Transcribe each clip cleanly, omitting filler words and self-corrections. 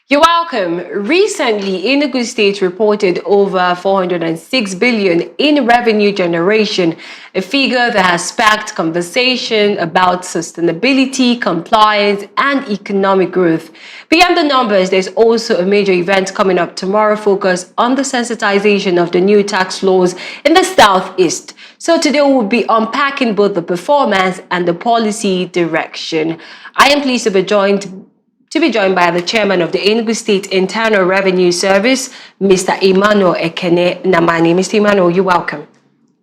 You're welcome. Recently, Enugu State reported over 406 billion in revenue generation, a figure that has sparked conversation about sustainability, compliance, and economic growth. Beyond the numbers, there's also a major event coming up tomorrow focused on the sensitization of the new tax laws in the Southeast. So today we'll be unpacking both the performance and the policy direction. I am pleased to be joined by the chairman of the Enugu State Internal Revenue Service, Mr. Emmanuel Ekene Nnamani. Mr. Emmanuel, you're welcome.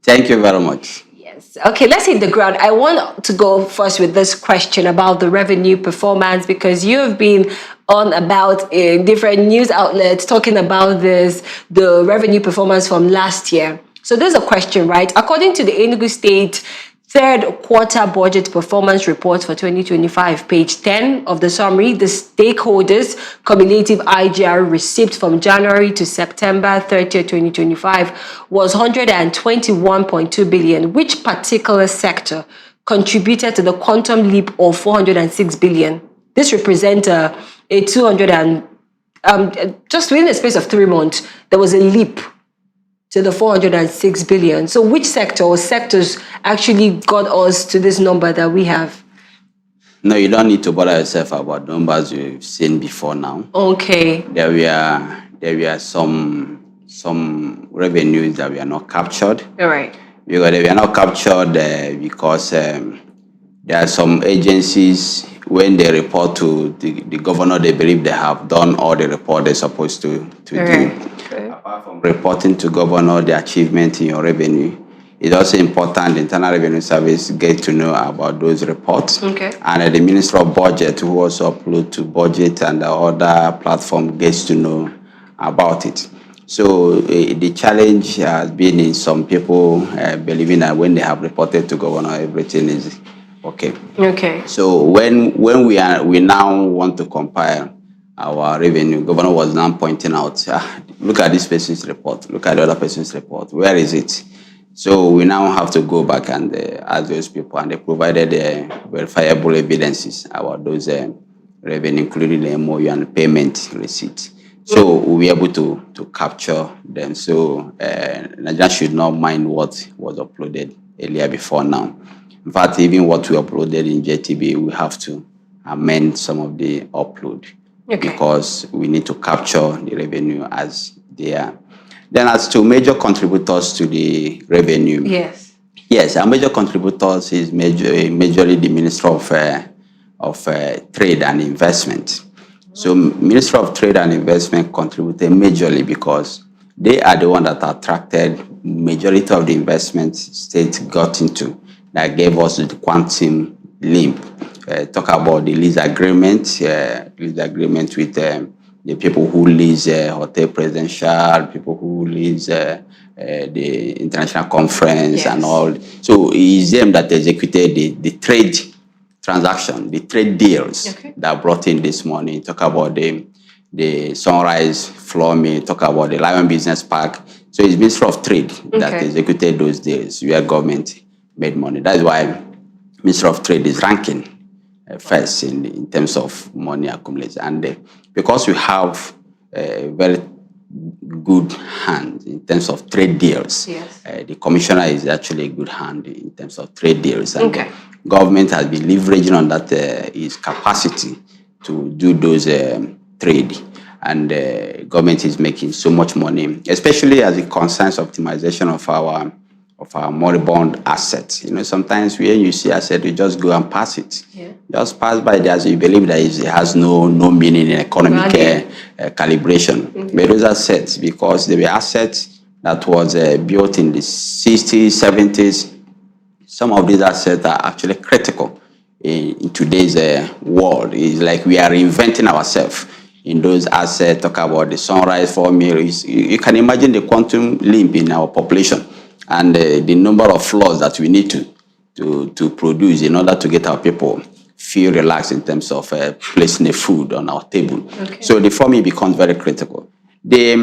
Thank you very much. Yes. Okay, let's hit the ground. I want to go first with this question about the revenue performance, because you've been on about in different news outlets talking about the revenue performance from last year. So there's a question, right? According to the Enugu State third quarter budget performance report for 2025, page 10 of the summary, the stakeholders' cumulative IGR receipt from January to September 30, 2025 was 121.2 billion. Which particular sector contributed to the quantum leap of 406 billion? This represents a 200 and just within the space of 3 months, there was a leap to the 406 billion. So which sector or sectors actually got us to this number that we have? No, you don't need to bother yourself about numbers you've seen before now. Okay. There were some revenues that were not captured. All right. Because they were not captured because there are some agencies, when they report to the governor, they believe they have done all the report they're supposed to do. Okay. Apart from reporting to governor the achievement in your revenue, it's also important the Internal Revenue Service get to know about those reports. Okay. And the Minister of Budget, who also upload to budget and the other platform, gets to know about it. So the challenge has been in some people believing that when they have reported to governor, everything is okay. Okay. So when we now want to compile our revenue, governor was now pointing out, look at this person's report, look at the other person's report, where is it? So we now have to go back and ask those people, and they provided verifiable evidences about those revenue, including the MOU and payment receipt. So we'll be able to capture them. So Nigeria should not mind what was uploaded earlier before now. In fact, even what we uploaded in JTB, we have to amend some of the upload. Okay. Because we need to capture the revenue as they are. Then as to major contributors to the revenue. Yes. Yes, our major contributors is majorly the Minister of Trade and Investment. So Minister of Trade and Investment contributed majorly because they are the one that attracted majority of the investment state got into that gave us the quantum leap. Talk about the lease agreement with the people who lease Hotel Presidential, people who lease the international conference. Yes. And all. So it's them that executed the trade transaction, the trade deals. Okay. That brought in this money. Talk about the Sunrise Floor Mill, talk about the Lion Business Park. So it's Ministry of Trade. Okay. That executed those deals where government made money. That's why Ministry of Trade is ranking first in terms of money accumulated. And because we have a very good hand in terms of trade deals, yes. The commissioner is actually a good hand in terms of trade deals. And okay. Government has been leveraging on that his capacity to do those trade. And government is making so much money, especially as it concerns optimization of our moribund assets. You know, sometimes when you see asset, you just go and pass it. Yeah. Just pass by there, so you believe that it has no meaning in economic calibration. Mm-hmm. But those assets, because they were assets that was built in the 60s, 70s, some of these assets are actually critical in today's world. It's like we are reinventing ourselves in those assets. Talk about the Sunrise Floor Mill. You can imagine the quantum leap in our population and the number of floors that we need to produce in order to get our people feel relaxed in terms of placing the food on our table. Okay. So the farming becomes very critical. The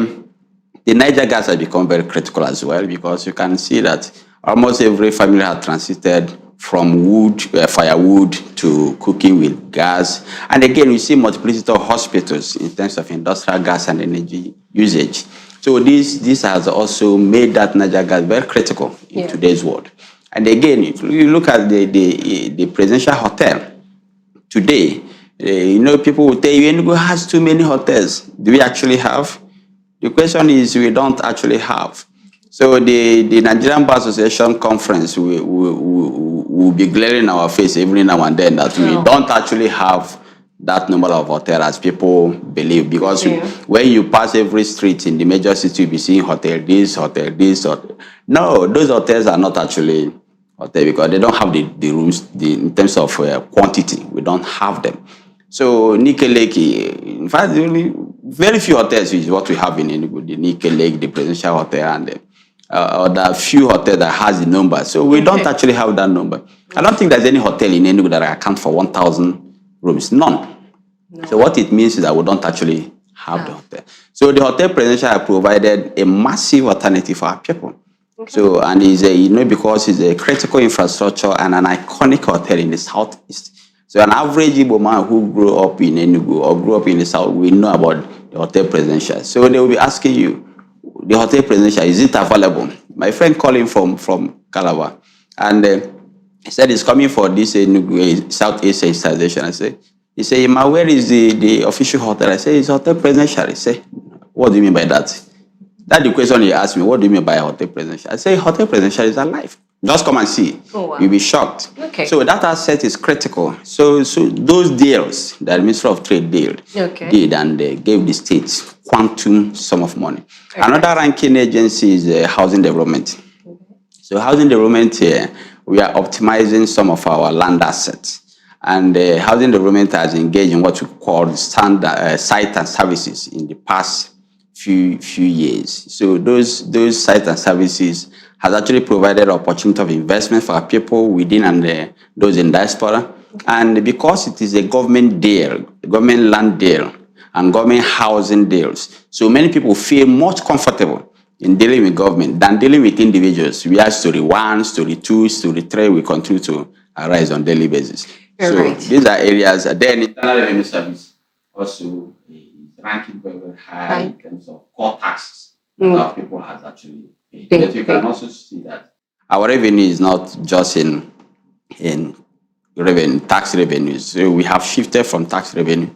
Niger gas has become very critical as well, because you can see that almost every family has transited from wood, firewood to cooking with gas. And again, we see multiplicity of hospitals in terms of industrial gas and energy usage. So this has also made that natural gas very critical in today's world. And again, if you look at the presidential hotel today, people will tell you, Enugu has too many hotels. Do we actually have? The question is, we don't actually have. So the Nigerian Bar Association conference will be glaring our face every now and then that we don't actually have that number of hotels as people believe. Because when you pass every street in the major city, you'll be seeing hotel this, hotel this, hotel. No, those hotels are not actually hotel because they don't have the rooms in terms of quantity. We don't have them. So Nike Lake, in fact, only very few hotels is what we have in Enugu. The Nike Lake, the Presidential Hotel, and the a few hotels that has the number. So we don't actually have that number. I don't think there's any hotel in Enugu that account for 1,000 rooms. None. No. So what it means is that we don't actually have the hotel. So the hotel Presidential has provided a massive alternative for our people. So, and is because it's a critical infrastructure and an iconic hotel in the southeast. So an average Igbo man who grew up in Enugu or grew up in the south will know about the hotel Presidential. So they will be asking you, the hotel Presidential, is it available? My friend called him from Calabar, and he said he's coming for this Enugu Southeast sensitization. He said, Emma, where is the official hotel? I said, it's Hotel Presidential. He said, what do you mean by that? That's the question he asked me. What do you mean by Hotel Presidential? I say Hotel Presidential is alive. Just come and see. Oh, wow. You'll be shocked. Okay. So that asset is critical. So those deals that the Minister of Trade did and gave the states quantum sum of money. Okay. Another ranking agency is housing development. So housing development here, we are optimizing some of our land assets. And housing development has engaged in what we call standard site and services in the past few years. So those sites and services has actually provided opportunity of investment for our people within and those in diaspora. And because it is a government deal, government land deal, and government housing deals, so many people feel much comfortable in dealing with government than dealing with individuals. We have story 1, story 2, story 3, we continue to arise on daily basis. These are areas. Then internal revenue service also ranking very, very high in terms of core taxes that our people has actually paid. But you can also see that our revenue is not just in revenue, tax revenues. So we have shifted from tax revenue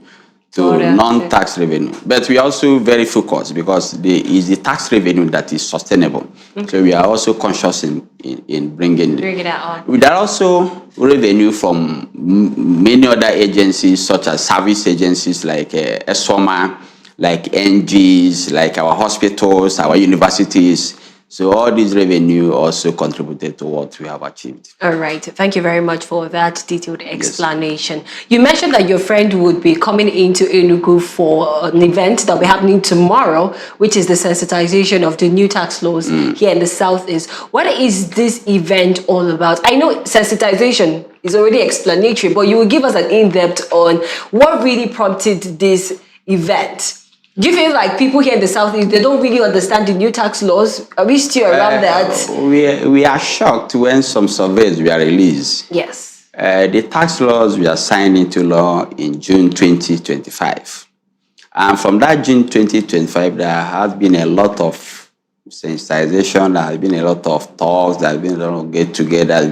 to non-tax revenue. But we are also very focused because it's the tax revenue that is sustainable. So we are also conscious in bringing it out. There are also revenue from many other agencies, such as service agencies like ESOMA, like NGs, like our hospitals, our universities. So all these revenue also contributed to what we have achieved. All right. Thank you very much for that detailed explanation. Yes. You mentioned that your friend would be coming into Enugu for an event that will be happening tomorrow, which is the sensitization of the new tax laws here in the Southeast. What is this event all about? I know sensitization is already explanatory, but you will give us an in-depth on what really prompted this event. Do you feel like people here in the Southeast, they don't really understand the new tax laws? Are we still around that? We are shocked when some surveys were released. Yes. The tax laws were signed into law in June 2025. And from that June 2025, there has been a lot of sensitization, there has been a lot of talks, there has been a lot of get-together.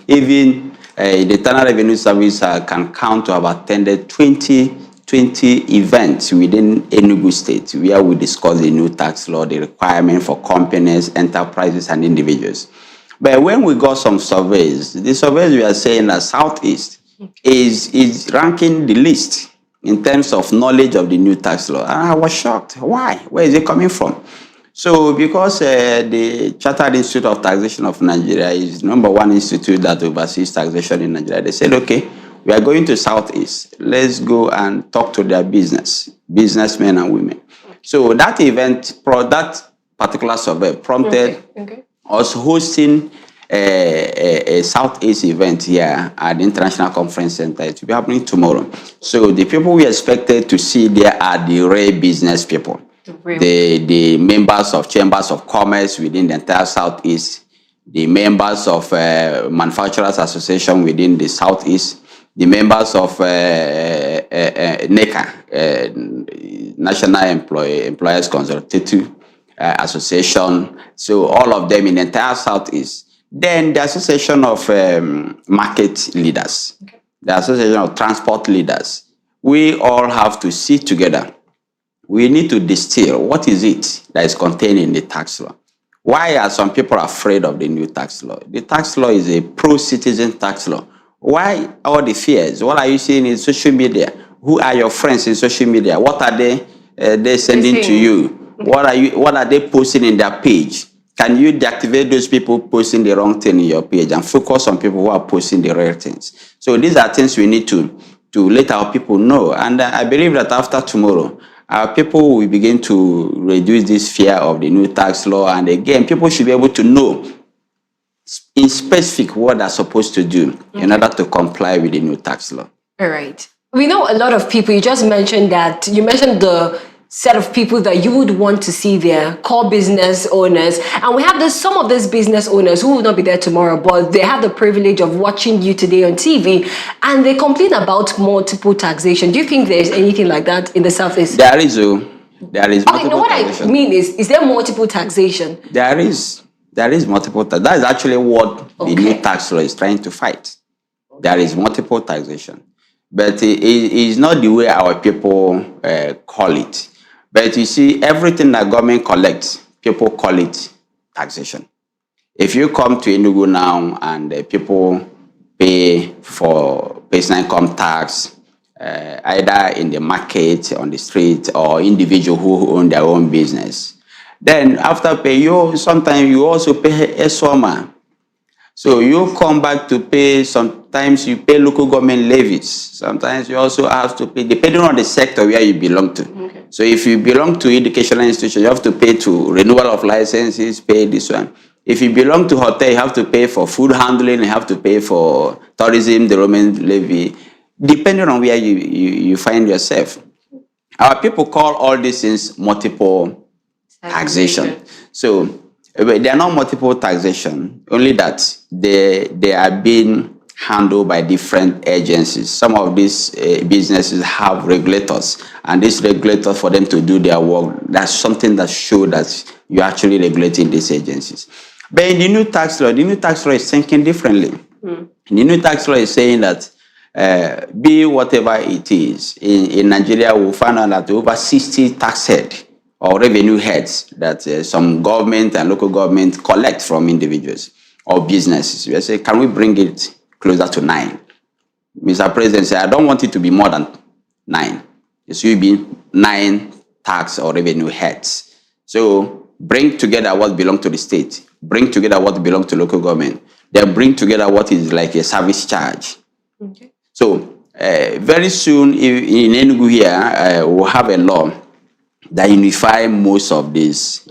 Even the Internal Revenue Service can count to have attended 20 events within Enugu State where we discuss the new tax law, the requirement for companies, enterprises, and individuals. But when we got some surveys, the surveys we are saying that Southeast is ranking the least in terms of knowledge of the new tax law. And I was shocked. Why? Where is it coming from? So because the Chartered Institute of Taxation of Nigeria is #1 institute that oversees taxation in Nigeria, they said, okay, we are going to Southeast. Let's go and talk to their businessmen and women. So that event, that particular survey prompted us hosting a Southeast event here at the International Conference Center. It will be happening tomorrow. So the people we expected to see there are the real business people, the members of chambers of commerce within the entire Southeast, the members of Manufacturers Association within the Southeast, the members of NECA, National Employers Consultative Association, so all of them in the entire Southeast. Then the Association of Market Leaders, the Association of Transport Leaders. We all have to sit together. We need to distill what is it that is contained in the tax law. Why are some people afraid of the new tax law? The tax law is a pro-citizen tax law. Why all the fears? What are you seeing in social media? Who are your friends in social media? What are they sending to you? What are they posting in their page? Can you deactivate those people posting the wrong thing in your page and focus on people who are posting the real things? So these are things we need to let our people know. And I believe that after tomorrow, our people will begin to reduce this fear of the new tax law. And again, people should be able to know in specific what they're supposed to do in order to comply with the new tax law. All right. We know a lot of people. You just mentioned that. You mentioned the set of people that you would want to see there, core business owners. And we have some of these business owners who will not be there tomorrow, but they have the privilege of watching you today on TV, and they complain about multiple taxation. Do you think there's anything like that in the Southeast? There is multiple taxation. What I mean is there multiple taxation? There is multiple taxation. That is actually what the new tax law is trying to fight. There is multiple taxation. But it is not the way our people call it. But you see, everything that government collects, people call it taxation. If you come to Enugu now and people pay for personal income tax, either in the market, on the street, or individual who own their own business, then after pay, sometimes you also pay a summer. So you come back to pay, sometimes you pay local government levies. Sometimes you also have to pay, depending on the sector where you belong to. Okay. So if you belong to educational institution, you have to pay to renewal of licenses, pay this one. If you belong to hotel, you have to pay for food handling, you have to pay for tourism, the Roman levy, depending on where you find yourself. Our people call all these things multiple taxation. So they are not multiple taxation, only that they are being handled by different agencies. Some of these businesses have regulators, and these regulators, for them to do their work, that's something that shows that you're actually regulating these agencies. But in the new tax law is thinking differently. The new tax law is saying that be whatever it is, in Nigeria, we'll find out that over 60 tax heads or revenue heads that some government and local government collect from individuals or businesses. We say, can we bring it closer to 9? Mr. President said, I don't want it to be more than 9. It should be 9 tax or revenue heads. So bring together what belongs to the state, bring together what belongs to local government, then bring together what is like a service charge. Okay. So very soon in Enugu here, we'll have a law that unify most of these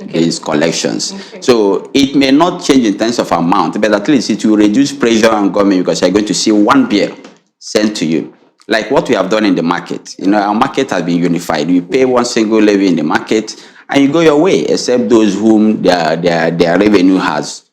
collections. Okay. So it may not change in terms of amount, but at least it will reduce pressure on government, because you're going to see one bill sent to you. Like what we have done in the market. You know, our market has been unified. You pay one single levy in the market and you go your way, except those whom their revenue has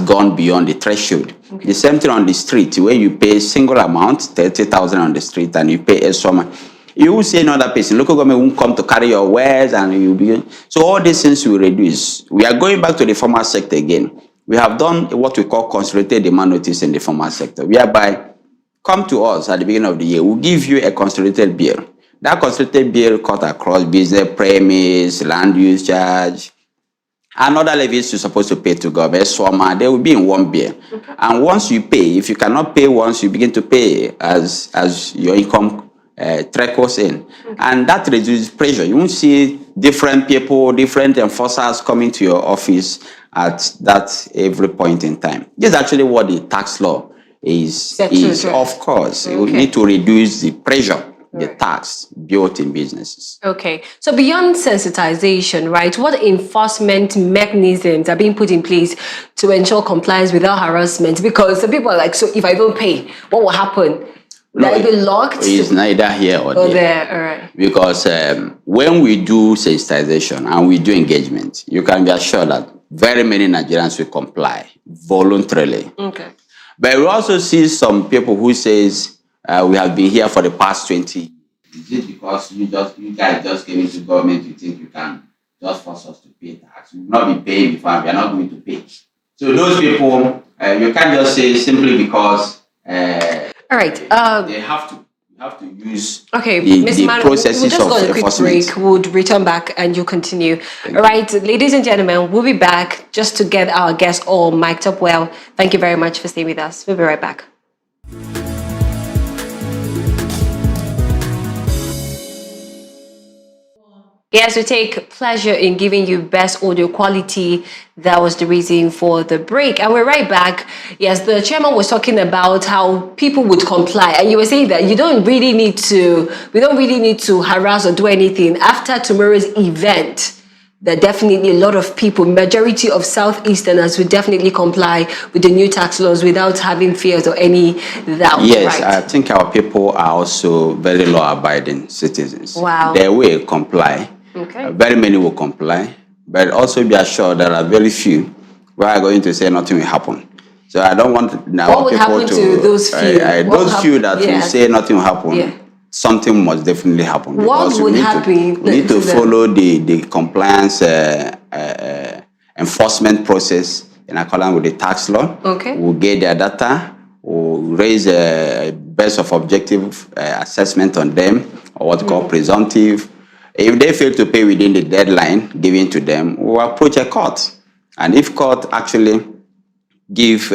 gone beyond the threshold. Okay. The same thing on the street, where you pay single amount, 30,000 on the street, and you pay a sum. You will see another person. Local government won't come to carry your wares, and you begin. So all these things will reduce. We are going back to the formal sector again. We have done what we call consolidated demand notice in the formal sector, whereby come to us at the beginning of the year. We'll give you a consolidated bill. That consolidated bill cut across business premise, land use charge, and other levies you're supposed to pay to government. SWAMA, they will be in one bill. Okay. And once you pay, if you cannot pay once, you begin to pay as your income trickles in. Okay. And that reduces pressure. You won't see different people, different enforcers coming to your office at that every point in time. This is actually what the tax law is of course. Okay. We need to reduce the pressure, the tax built in businesses. Okay. So beyond sensitization, right, what enforcement mechanisms are being put in place to ensure compliance without harassment? Because some people are like, so if I don't pay, what will happen? Will I be locked? It's neither here or there. All right. Because when we do sensitization and we do engagement, you can be assured that very many Nigerians will comply. voluntarily. Okay. But we also see some people who says we have been here for the past 20 years. Is it because you guys just came into government, you think you can just force us to pay tax? We will not be paying before, we are not going to pay. So those people, you can't just say simply because all right. They have to use Mr. the processes we'll just go of on a quick enforcement. break. We'll return back and you continue. All right, ladies and gentlemen, we'll be back just to get our guests all mic'd up well. Thank you very much for staying with us. We'll be right back. Yes, we take pleasure in giving you best audio quality. That was the reason for the break. And we're right back. Yes, the chairman was talking about how people would comply. And you were saying that we don't really need to harass or do anything. After tomorrow's event, there are definitely a lot of people, majority of Southeasterners will definitely comply with the new tax laws without having fears or any doubt. Yes, right? I think our people are also very law-abiding citizens. Wow. They will comply. Okay. Very many will comply, but also be assured there are very few who are going to say nothing will happen. So I don't want now people to those few? Those few that will say nothing will happen. Yeah. Something must definitely happen. What would happen? We need to follow the compliance enforcement process in accordance with the tax law. Okay. We'll get their data. We'll raise a best of objective assessment on them, or what we call presumptive. If they fail to pay within the deadline given to them, we'll approach a court. And if court actually give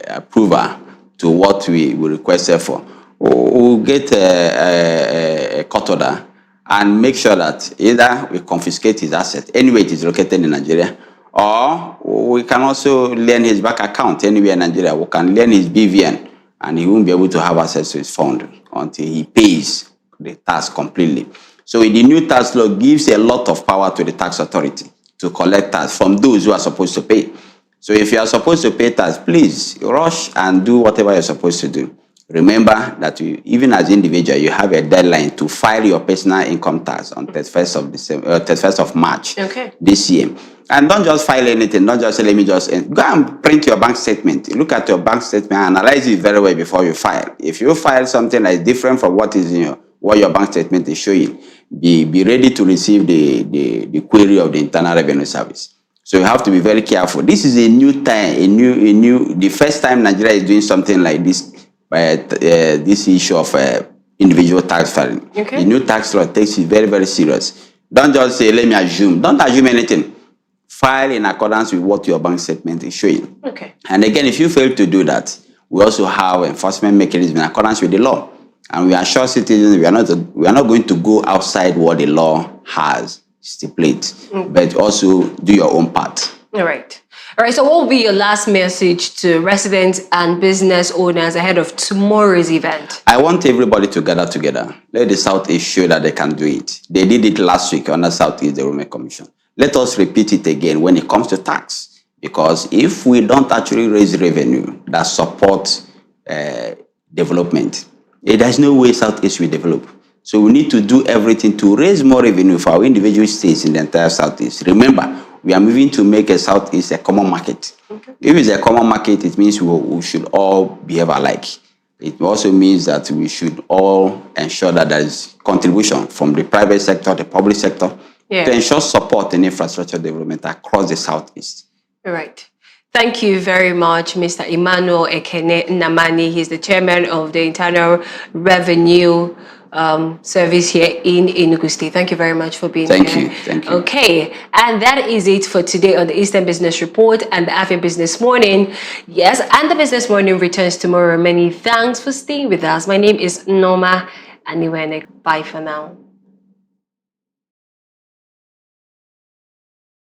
approval to what we requested for, we'll get a court order and make sure that either we confiscate his asset anywhere it is located in Nigeria, or we can also lend his bank account anywhere in Nigeria. We can lend his BVN, and he won't be able to have access to his fund until he pays the tax completely. So the new tax law gives a lot of power to the tax authority to collect tax from those who are supposed to pay. So if you are supposed to pay tax, please rush and do whatever you're supposed to do. Remember that even as an individual, you have a deadline to file your personal income tax on 31st of March this year. And don't just file anything. Don't just say, let me just go and print your bank statement. Look at your bank statement and analyze it very well before you file. If you file something that is different from what is in what your bank statement is showing, be ready to receive the query of the Internal Revenue Service. So you have to be very careful. This is a new time, the first time Nigeria is doing something like this. This issue of individual tax filing. Okay. The new tax law takes it very, very serious. Don't just say, let me assume. Don't assume anything. File in accordance with what your bank statement is showing. Okay. And again, if you fail to do that, we also have enforcement mechanism in accordance with the law. And we assure citizens we are not going to go outside what the law has stipulated, but also do your own part. All right. All right, so what will be your last message to residents and business owners ahead of tomorrow's event? I want everybody to gather together. Let the Southeast show that they can do it. They did it last week under Southeast Development Commission. Let us repeat it again when it comes to tax. Because if we don't actually raise revenue that supports development, there's no way Southeast will develop. So we need to do everything to raise more revenue for our individual states in the entire Southeast. Remember, we are moving to make a Southeast a common market. Okay. If it's a common market, it means we should all behave alike. It also means that we should all ensure that there is contribution from the private sector, the public sector, to ensure support in infrastructure development across the Southeast. All right. Thank you very much, Mr. Emmanuel Ekene Nnamani. He's the chairman of the Internal Revenue Service here in Enugu State. Thank you very much for being here. Thank you. Okay, and that is it for today on the Eastern Business Report and the African Business Morning. Yes, and the Business Morning returns tomorrow. Many thanks for staying with us. My name is Norma Aniwene. Bye for now.